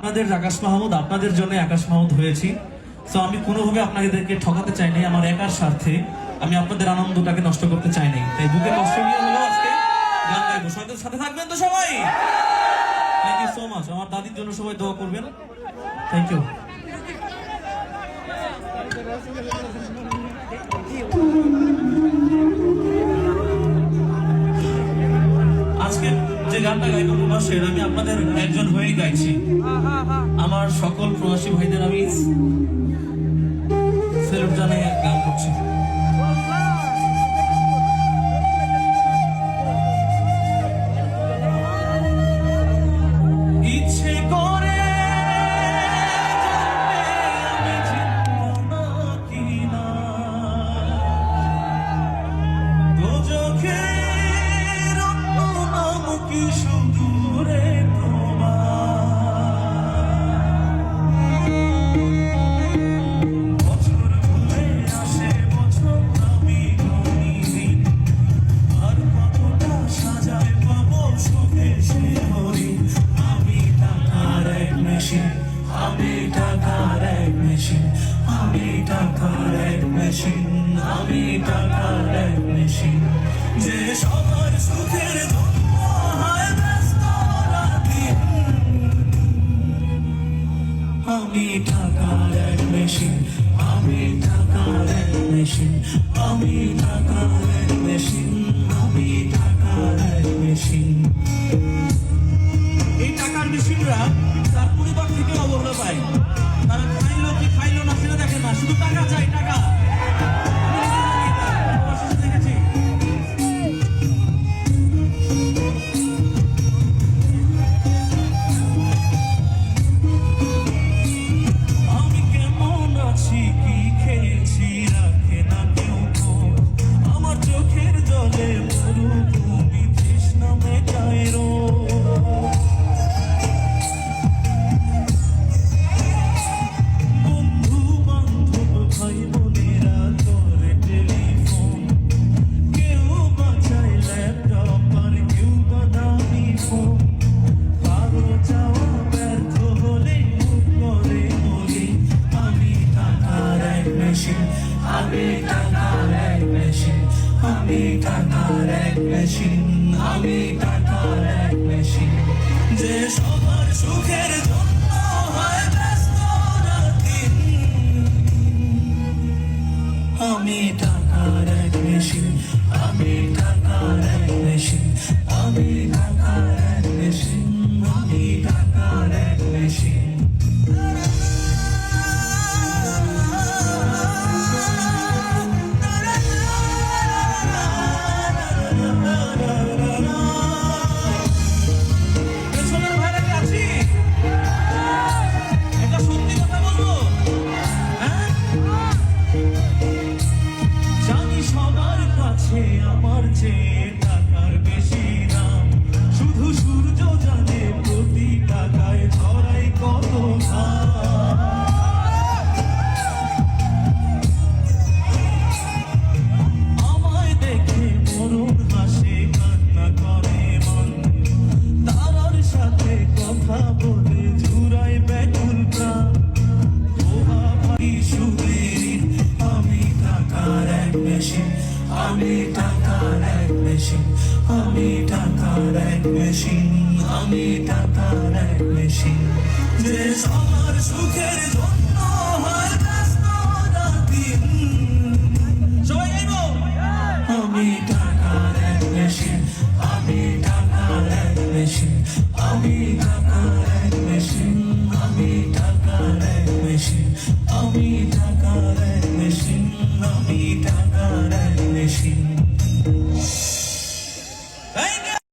আপনাদের আকাশ মাহমুদ, আপনাদের জন্য আকাশ মাহমুদ হয়েছি। তো আমি কোনোভাবে আপনাদেরকে ঠকাতে চাই নাই, আমার একার স্বার্থে আমি আপনাদের আনন্দটাকে নষ্ট করতে চাই নাই, তাই বুকে কষ্ট নিয়ে হলো আজকে গান গাইবো। সবাই সাথে থাকবেন তো সবাই? Thank you so much. আমার দাদির জন্য সবাই দোয়া করবেন। Thank you. আজকে যে গানটা গাইবো প্রবাসের, আমি আপনাদের একজন হয়েই গাইছি। আমার সকল প্রবাসী ভাইদের আমি সেলুট জানাই গান করছি। ইচ্ছে করে সুদূরে বছর ঘুরে আসে বছর, আমি দিন আর কতটা সাজায় পাবো সুখে সে হরিণ। আমি টাকার এক মেশিন, আমি টাকার এক মেশিন, আমি টাকার এক মেশিন, আমি টাকার এক মেশিন, যে সবার সুখের আমি টাকার এক মেশিন, আমি টাকার এক মেশিন, আমি টাকার এক মেশিন, আমি টাকার এক মেশিন। এই টাকার মেশিনরা তার পরিবার থেকে অবহেলা পায়। তারা খাইলো কি খাইলো না সেটা দেখে না, শুধু টাকা চাই, টাকা। আমি টাকার এক মেশিন, আমি টাকার এক মেশিন, আমি টাকার এক মেশিন, যে সবার সুখের জন্য হয় ব্যস্ত রাতদিন। আমি টাকার এক মেশিন, আমি টাকার এক মেশিন, আমি টাকার এক মেশিন, আমি টাকার এক মেশিন। আমার চেয়ে টাকার বেশি দাম, শুধু সূর্য জানে প্রতি টাকায় ছড়াই কত ঘাম। আমায় দেখে মরণ হাসে, কান্না করে মন, তারার সাথে কথা বলে জুড়াই ব্যাকুল প্রাণ। ওহা ভাই সুরের, আমি টাকার এক মেশিন, আমি টাকার এক মেশিন, আমি টাকার এক মেশিন, আমি টাকার এক মেশিন, যে সবার সুখের জন্য হয় ব্যস্ত রাতদিন। সবাই গাইবো। আমি টাকার এক মেশিন, আমি টাকার এক মেশিন, আমি